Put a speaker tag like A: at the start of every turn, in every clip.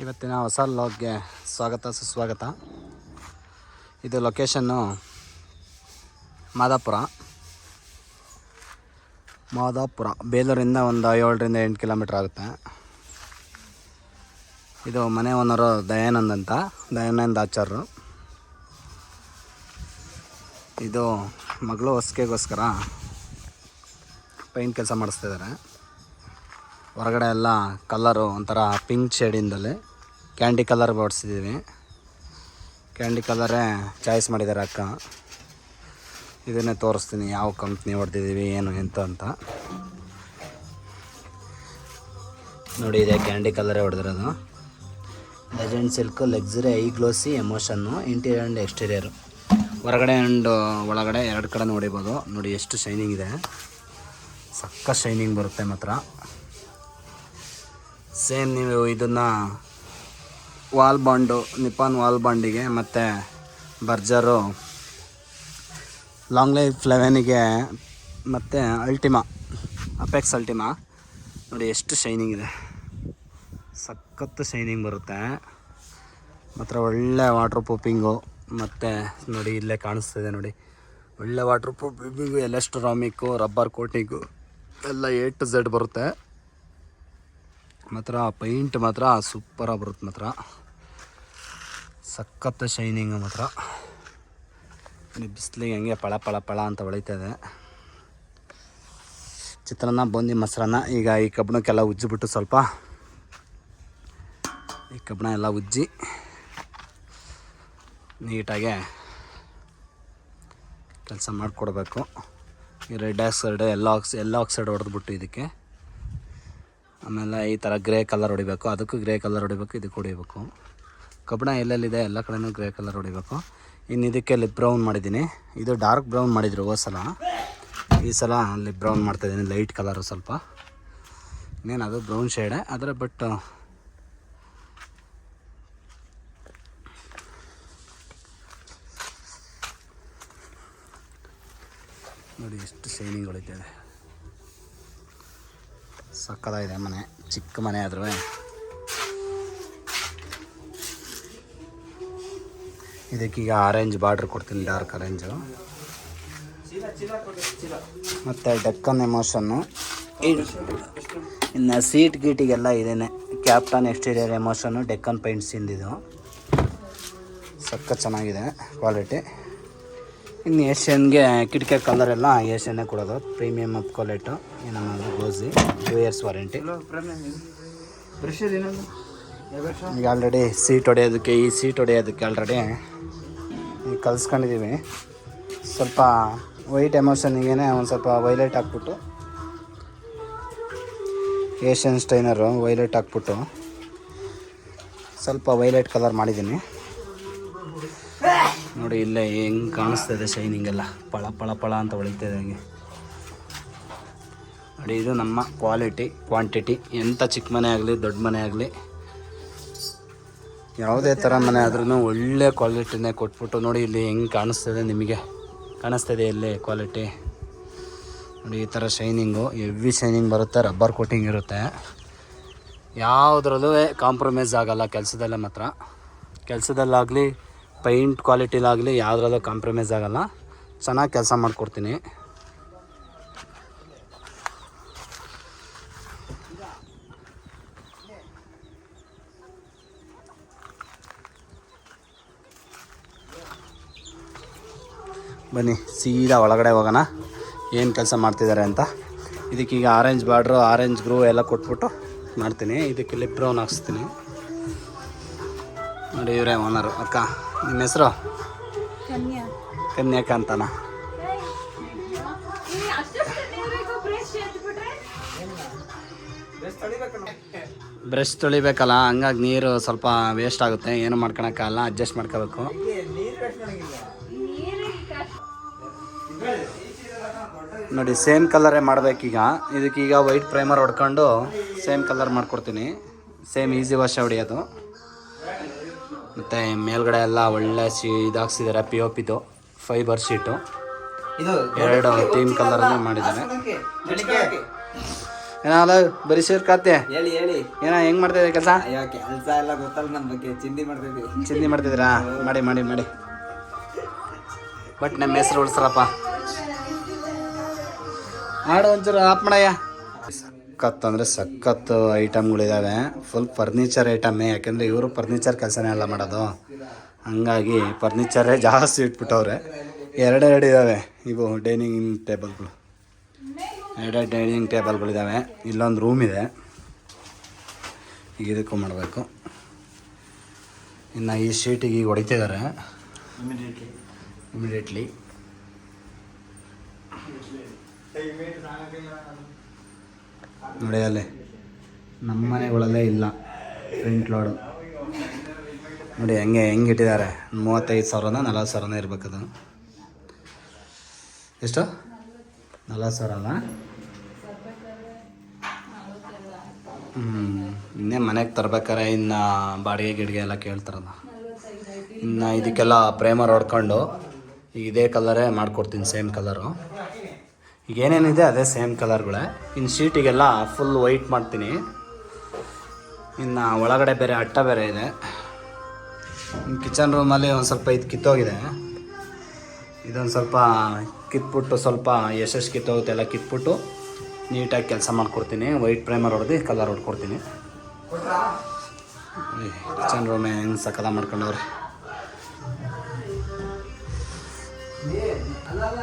A: ಇವತ್ತಿನ ಹೊಸ ವ್ಲಾಗ್ಗೆ ಸ್ವಾಗತ ಸುಸ್ವಾಗತ. ಇದು ಲೊಕೇಶನ್ನು ಮಾದಾಪುರ ಬೇಲೂರಿಂದ ಒಂದು 7ರಿಂದ 8 ಕಿಲೋಮೀಟ್ರ್ ಆಗುತ್ತೆ. ಇದು ಮನೆ ಓನರು ದಯಾನಂದ್ ಆಚಾರ್ಯರು. ಇದು ಮಗಳು ಹೊಸ್ಕೆಗೋಸ್ಕರ ಪೈಂಟ್ ಕೆಲಸ ಮಾಡಿಸ್ತಿದ್ದಾರೆ. ಹೊರಗಡೆ ಎಲ್ಲ ಕಲ್ಲರು ಒಂಥರ ಪಿಂಕ್ ಶೇಡಿಂದಲ್ಲಿ ಕ್ಯಾಂಡಿ ಕಲರ್ ಹೊಡ್ಸಿದ್ದೀವಿ. ಕ್ಯಾಂಡಿ ಕಲರೇ ಚಾಯ್ಸ್ ಮಾಡಿದ್ದಾರೆ ಅಕ್ಕ. ಇದನ್ನೇ ತೋರಿಸ್ತೀನಿ ಯಾವ ಕಂಪ್ನಿ ಹೊಡೆದಿದ್ದೀವಿ ಏನು ಎಂತ ಅಂತ. ನೋಡಿ, ಇದೆ ಕ್ಯಾಂಡಿ ಕಲರೇ ಹೊಡೆದಿರೋದು. Legend silk luxury I glossy emotion interior and exterior. ಹೊರಗಡೆ ಆ್ಯಂಡ್ ಒಳಗಡೆ ಎರಡು ಕಡೆ ನೋಡಿಬೋದು. ನೋಡಿ ಎಷ್ಟು ಶೈನಿಂಗ್ ಇದೆ, ಸಕ್ಕ ಶೈನಿಂಗ್ ಬರುತ್ತೆ ಮಾತ್ರ. ಸೇಮ್ ನೀವು ಇದನ್ನು ವಾಲ್ ಬಾಂಡು, ನಿಪಾನ್ ವಾಲ್ ಬಾಂಡಿಗೆ ಮತ್ತು ಬರ್ಜರು ಲಾಂಗ್ ಲೈಫ್ 11ಗೆ ಮತ್ತು ಅಪೆಕ್ಸ್ ಅಲ್ಟಿಮಾ ನೋಡಿ ಎಷ್ಟು ಶೈನಿಂಗ್ ಇದೆ, ಸಖತ್ತು ಶೈನಿಂಗ್ ಬರುತ್ತೆ ಮಾತ್ರ. ಒಳ್ಳೆ ವಾಟ್ರ್ ಪ್ರೂಫಿಂಗು ಮತ್ತು ನೋಡಿ ಇಲ್ಲೇ ಕಾಣಿಸ್ತಿದೆ ನೋಡಿ, ಒಳ್ಳೆ ವಾಟ್ರ್ ಪ್ರೂಫಿಂಗು, ಎಲೆಸ್ಟ್ರಾಮಿಕ್ಕು, ರಬ್ಬರ್ ಕೋಟಿಂಗು ಎಲ್ಲ A to Z ಬರುತ್ತೆ ಮಾತ್ರ. ಪೈಂಟ್ ಮಾತ್ರ ಸೂಪರಾಗಿ ಬರುತ್ತೆ ಮಾತ್ರ, ಸಖತ್ತು ಶೈನಿಂಗ್ ಮಾತ್ರ. ಬಿಸಿಲಿಗೆ ಹಂಗೆ ಪಳ ಅಂತ ಹೊಳಿತದೆ. ಚಿತ್ರಾನ್ನ, ಬೂಂದಿ, ಮೊಸರನ್ನ. ಈಗ ಈ ಕಬ್ಬಣಕ್ಕೆಲ್ಲ ಉಜ್ಜಿಬಿಟ್ಟು ಸ್ವಲ್ಪ ಈ ಕಬ್ಬಣ ಎಲ್ಲ ಉಜ್ಜಿ ನೀಟಾಗೆ ಕೆಲಸ ಮಾಡಿಕೊಡ್ಬೇಕು. ಈ ರೆಡ್ ಆಕ್ಸೈಡ್ ಎಲ್ಲೋ ಆಕ್ಸೈಡ್ ಹೊಡೆದ್ಬಿಟ್ಟು ಇದಕ್ಕೆ, ಆಮೇಲೆ ಈ ಥರ ಗ್ರೇ ಕಲರ್ ಹೊಡಿಬೇಕು, ಅದಕ್ಕೂ ಗ್ರೇ ಕಲರ್ ಹೊಡಿಬೇಕು, ಇದಕ್ಕೆ ಹೊಡಿಬೇಕು. ಕಬ್ಬಣ ಎಲ್ಲೆಲ್ಲಿದೆ ಎಲ್ಲ ಕಡೆನೂ ಗ್ರೇ ಕಲರ್ ಹೊಡಿಬೇಕು. ಇನ್ನು ಇದಕ್ಕೆ ಲಿಪ್ ಬ್ರೌನ್ ಮಾಡಿದ್ದೀನಿ. ಇದು ಡಾರ್ಕ್ ಬ್ರೌನ್ ಮಾಡಿದ್ರು ಹೋದ ಸಲ, ಈ ಸಲ ಲಿಪ್ ಬ್ರೌನ್ ಮಾಡ್ತಾಯಿದ್ದೀನಿ, ಲೈಟ್ ಕಲರು ಸ್ವಲ್ಪ. ಇನ್ನೇನು ಅದು ಬ್ರೌನ್ ಶೇಡೆ ಆದರೆ ಬಟ್ ನೋಡಿ ಎಷ್ಟು ಶೈನಿಂಗ್ ಹೊಳಿತಿದೆ, ಸಕ್ಕತ್ತಾಗಿದೆ ಮನೆ. ಚಿಕ್ಕ ಮನೆ ಆದ್ರೂ ಇದಕ್ಕೀಗ ಆರೆಂಜ್ ಬಾರ್ಡ್ರ್ ಕೊಡ್ತೀನಿ, ಡಾರ್ಕ್ ಆರೆಂಜು. ಮತ್ತು ಡೆಕ್ಕನ್ ಎಮೋಷನ್ನು. ಇನ್ನು ಸೀಟ್ ಗೀಟಿಗೆಲ್ಲ ಇದೇನೆ captain exterior emotion Deccan paints ಇಂದಿದು. ಸಕ್ಕ ಚೆನ್ನಾಗಿದೆ ಕ್ವಾಲಿಟಿ. ಇನ್ನು ಏಷ್ಯನ್ಗೆ ಕಿಟಕಿ ಕಲರೆಲ್ಲ ಏಷ್ಯನ್ನೇ ಕೊಡೋದು, ಪ್ರೀಮಿಯಮ್ ಅಪ್ ಕ್ವಾಲಿಟು. ಏನನ್ನೋದು ಗೋಸಿ 2 years ವಾರಂಟಿ. ಈಗ ಆಲ್ರೆಡಿ ಸೀಟ್ ಹೊಡೆಯೋದಕ್ಕೆ ಆಲ್ರೆಡಿ ಕಲಿಸ್ಕೊಂಡಿದ್ದೀವಿ. ಸ್ವಲ್ಪ ವೈಟ್ ಎಮೋಷನ್ನಿಗೆ ಒಂದು ಸ್ವಲ್ಪ ವೈಲೆಟ್ ಹಾಕ್ಬಿಟ್ಟು, ಏಷ್ಯನ್ ಸ್ಟೈನರು ವೈಲೆಟ್ ಹಾಕ್ಬಿಟ್ಟು ಸ್ವಲ್ಪ ವೈಲೆಟ್ ಕಲರ್ ಮಾಡಿದ್ದೀನಿ. ನೋಡಿ ಇಲ್ಲೇ ಹೆಂಗೆ ಕಾಣಿಸ್ತಾಯಿದೆ ಶೈನಿಂಗ್ ಎಲ್ಲ, ಪಳ ಅಂತ ಹೊಳಿತಾಯಿದೆ ಹಂಗೆ ನೋಡಿ. ಇದು ನಮ್ಮ ಕ್ವಾಂಟಿಟಿ. ಎಂಥ ಚಿಕ್ಕ ಮನೆ ಆಗಲಿ ದೊಡ್ಡ ಮನೆ ಆಗಲಿ ಯಾವುದೇ ಥರ ಮನೆ ಆದ್ರೂ ಒಳ್ಳೆ ಕ್ವಾಲಿಟಿನೇ ಕೊಟ್ಬಿಟ್ಟು ನೋಡಿ ಇಲ್ಲಿ ಹೆಂಗೆ ಕಾಣಿಸ್ತಿದೆ, ನಿಮಗೆ ಕಾಣಿಸ್ತಿದೆ ಇಲ್ಲಿ ಕ್ವಾಲಿಟಿ ನೋಡಿ. ಈ ಥರ ಶೈನಿಂಗು ಹೆವಿ ಶೈನಿಂಗ್ ಬರುತ್ತೆ, ರಬ್ಬರ್ ಕೋಟಿಂಗ್ ಇರುತ್ತೆ. ಯಾವುದ್ರಲ್ಲೂ ಕಾಂಪ್ರಮೈಸ್ ಆಗೋಲ್ಲ ಕೆಲಸದಲ್ಲೇ ಮಾತ್ರ. ಕೆಲಸದಲ್ಲಾಗಲಿ ಪೈಂಟ್ ಕ್ವಾಲಿಟಿಲಾಗಲಿ ಯಾವುದ್ರಲ್ಲೂ ಕಾಂಪ್ರಮೈಸ್ ಆಗೋಲ್ಲ. ಚೆನ್ನಾಗಿ ಕೆಲಸ ಮಾಡಿಕೊಡ್ತೀನಿ. ಬನ್ನಿ ಸೀದಾ ಒಳಗಡೆ ಹೋಗೋಣ, ಏನು ಕೆಲಸ ಮಾಡ್ತಿದ್ದಾರೆ ಅಂತ. ಇದಕ್ಕೀಗ ಆರೆಂಜ್ ಬಾರ್ಡ್ರು, ಆರೆಂಜ್ ಗ್ರೂ ಎಲ್ಲ ಕೊಟ್ಬಿಟ್ಟು ಮಾಡ್ತೀನಿ. ಇದಕ್ಕೆ ಲಿಪ್ ಬ್ರೌನ್ ಹಾಕ್ಸ್ತೀನಿ ನೋಡಿ. ಇವರೇ ಓನರು. ಅಕ್ಕ, ನಿಮ್ಮ ಹೆಸರು? ಕನ್ಯಾಕ ಅಂತಾನ. ಬ್ರಷ್ ತೊಳಿಬೇಕಲ್ಲ, ಹಂಗಾಗಿ ನೀರು ಸ್ವಲ್ಪ ವೇಸ್ಟ್ ಆಗುತ್ತೆ. ಏನು ಮಾಡ್ಕೊಳಕ್ಕಾಗಲ್ಲ, ಅಡ್ಜಸ್ಟ್ ಮಾಡ್ಕೋಬೇಕು. ನೋಡಿ ಸೇಮ್ ಕಲರೇ ಮಾಡಬೇಕೀಗ. ಇದಕ್ಕೀಗ ವೈಟ್ ಪ್ರೈಮರ್ ಹೊಡ್ಕೊಂಡು ಸೇಮ್ ಕಲರ್ ಮಾಡಿಕೊಡ್ತೀನಿ. ಸೇಮ್ ಈಸಿ ವಾಶ್ ಹೊಡಿಯೋದು. ಮತ್ತು ಮೇಲ್ಗಡೆ ಎಲ್ಲ ಒಳ್ಳೆ ಇದಾಗ್ಸಿದ್ದಾರೆ, POPದು ಫೈಬರ್ ಶೀಟು. 2 ಥೀಮ್ ಕಲರನ್ನೇ ಮಾಡಿದ್ದಾರೆ. ಏನಲ್ಲ ಬರೀ ಸೇರ್ಕಾತೆ
B: ಹೇಳಿ ಹೇಳಿ.
A: ಏನೋ ಹೆಂಗ್ ಮಾಡ್ತಾ ಕೆಲಸ?
B: ಅಯ್ಯೋ ಕೆಲಸ ಎಲ್ಲ ಗೊತ್ತಲ್ಲ ನನ್ನ ಬಗ್ಗೆ, ಚಿಂದಿ ಮಾಡ್ತಿದ್ವಿ.
A: ಚಿಂದಿ ಮಾಡ್ತಿದ್ದೀರಾ? ಮಾಡಿ ಮಾಡಿ ಮಾಡಿ. ಬಟ್ ನಮ್ಮ ಹೆಸರು ಉಳಿಸ್ರಪ್ಪ. ಆಡು ಒಂಚೂರು ಆಪ್ ಮಾಡಯ್ಯ. ಸಖತ್ ಅಂದರೆ ಸಖತ್ತು ಐಟಮ್ಗಳಿದ್ದಾವೆ. ಫುಲ್ ಫರ್ನಿಚರ್ ಐಟಮ್ಮೇ, ಯಾಕೆಂದರೆ ಇವರು ಫರ್ನಿಚರ್ ಕೆಲಸನೇ ಎಲ್ಲ ಮಾಡೋದು. ಹಂಗಾಗಿ ಫರ್ನಿಚರೇ ಜಾಸ್ತಿ ಇಟ್ಬಿಟ್ಟವ್ರೆ. ಎರಡೆರಡು ಇದ್ದಾವೆ ಇವು ಡೈನಿಂಗ್ ಟೇಬಲ್ಗಳು. ಎರಡೆರಡು ಡೈನಿಂಗ್ ಟೇಬಲ್ಗಳಿದ್ದಾವೆ. ಇಲ್ಲೊಂದು ರೂಮ್ ಇದೆ, ಈಗ ಇದಕ್ಕೂ ಮಾಡಬೇಕು. ಇನ್ನು ಈ ಶೀಟಿಗೆ ಈಗ ಹೊಡಿತಿದ್ದಾರೆ ಇಮಿಡಿಯೇಟ್ಲಿ. ನೋಡಿ ಅಲ್ಲೇ ನಮ್ಮ ಮನೆಗಳಲ್ಲೇ ಇಲ್ಲ ಫ್ರಂಟ್ ಲೋಡು. ನೋಡಿ ಹೆಂಗೆ ಇಟ್ಟಿದ್ದಾರೆ. 35,000 40,000 ಇರಬೇಕದು. ಎಷ್ಟು? 40,000 ಅಲ್ಲ? ಇನ್ನೇ ಮನೆಗೆ ತರ್ಬೇಕಾರೆ ಇನ್ನು ಬಾಡಿಗೆ ಗಿಡಿಗೆ ಎಲ್ಲ ಕೇಳ್ತಾರಲ್ಲ. ಇನ್ನು ಇದಕ್ಕೆಲ್ಲ ಪ್ರೇಮರ್ ಹೊಡ್ಕೊಂಡು ಈಗ ಇದೇ ಕಲರೇ ಮಾಡಿಕೊಡ್ತೀನಿ, ಸೇಮ್ ಕಲರು. ಈಗ ಏನೇನಿದೆ ಅದೇ ಸೇಮ್ ಕಲರ್ಗಳೇ. ಇನ್ನು ಶೀಟಿಗೆಲ್ಲ ಫುಲ್ ವೈಟ್ ಮಾಡ್ತೀನಿ. ಇನ್ನು ಒಳಗಡೆ ಬೇರೆ ಅಟ್ಟ ಬೇರೆ ಇದೆ. ಇನ್ನು ಕಿಚನ್ ರೂಮಲ್ಲಿ ಒಂದು ಸ್ವಲ್ಪ ಇದು ಕಿತ್ತೋಗಿದೆ. ಇದೊಂದು ಸ್ವಲ್ಪ ಕಿತ್ಬಿಟ್ಟು, ಸ್ವಲ್ಪ ಎಷ್ಟೆಷ್ಟು ಕಿತ್ತೋಗುತ್ತೆ ಎಲ್ಲ ಕಿತ್ಬಿಟ್ಟು ನೀಟಾಗಿ ಕೆಲಸ ಮಾಡಿಕೊಡ್ತೀನಿ. ವೈಟ್ ಪ್ರೈಮರ್ ಹೊಡೆದು ಕಲರ್ ಹೊಡ್ಕೊಡ್ತೀನಿ. ಕಿಚನ್ ರೂಮೇ ಹೆಂಗೆ ಸಕಲ ಮಾಡ್ಕೊಂಡವ್ರೆ.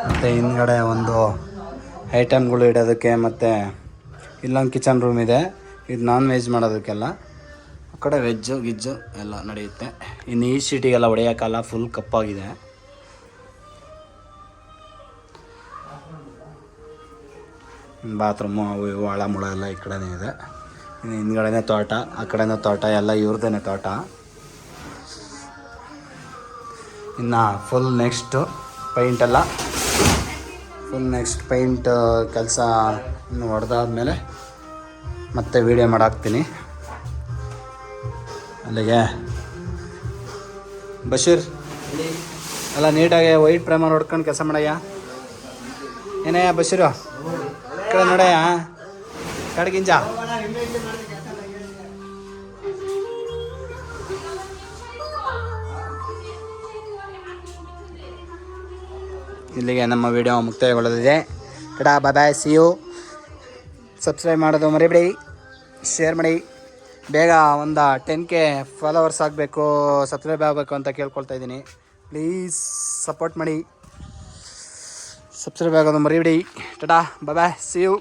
A: ಮತ್ತು ಹಿಂದ್ಗಡೆ ಒಂದು ಐಟಮ್ಗಳು ಇಡೋದಕ್ಕೆ, ಮತ್ತು ಇಲ್ಲೊಂದು ಕಿಚನ್ ರೂಮ್ ಇದೆ. ಇದು ನಾನ್ ವೆಜ್ ಮಾಡೋದಕ್ಕೆಲ್ಲ. ಆ ಕಡೆ ವೆಜ್ಜು ಗಿಜ್ಜು ಎಲ್ಲ ನಡೆಯುತ್ತೆ. ಇನ್ನು ಈ ಶೀಟಿಗೆಲ್ಲ ಹೊಡೆಯೋಕ್ಕಲ್ಲ, ಫುಲ್ ಕಪ್ಪಾಗಿದೆ. ಬಾತ್ರೂಮು ಅವು ಇವು ಹಳ ಮುಳ ಎಲ್ಲ ಈ ಕಡೆನೇ ಇದೆ. ಇನ್ನು ಹಿಂದ್ಗಡೆನೇ ತೋಟ, ಆ ಕಡೆನೇ ತೋಟ, ಎಲ್ಲ ಇವ್ರದ್ದೇ ತೋಟ. ಇನ್ನು ಫುಲ್ ನೆಕ್ಸ್ಟು ಪೈಂಟೆಲ್ಲ ಪೈಂಟ್ ಕೆಲಸ ಇನ್ನು ಹೊಡೆದಾದ್ಮೇಲೆ ಮತ್ತೆ ವೀಡಿಯೋ ಮಾಡಾಕ್ತೀನಿ. ಅಲ್ಲಿಗೆ ಬಶೀರ್ ಎಲ್ಲ ನೀಟಾಗಿ ವೈಟ್ ಪ್ರೈಮರ್ ಹೊಡ್ಕೊಂಡು ಕೆಲಸ ಮಾಡಯ್ಯ. ಏನಯ್ಯ ಬಶೀರು, ಕಡೆ ನೋಡಯ್ಯ ಕಡ್ಗಿಂಜ. ಇಲ್ಲಿಗೆ ನಮ್ಮ ವಿಡಿಯೋ ಮುಕ್ತಾಯಗೊಳ್ಳಲಿದೆ. Tata bye bye, see you. Subscribe ಮಾಡೋದು ಮರಿಬೇಡಿ, ಶೇರ್ ಮಾಡಿ. ಬೇಗ ಒಂದು 10K ಫಾಲೋವರ್ಸ್ ಆಗಬೇಕು, ಸಬ್ಸ್ಕ್ರೈಬ್ ಆಗಬೇಕು ಅಂತ ಕೇಳ್ಕೊಳ್ತಾ ಇದ್ದೀನಿ. ಪ್ಲೀಸ್ ಸಪೋರ್ಟ್ ಮಾಡಿ, ಸಬ್ಸ್ಕ್ರೈಬ್ ಆಗೋದು ಮರಿಬೇಡಿ. Tata bye bye, see you.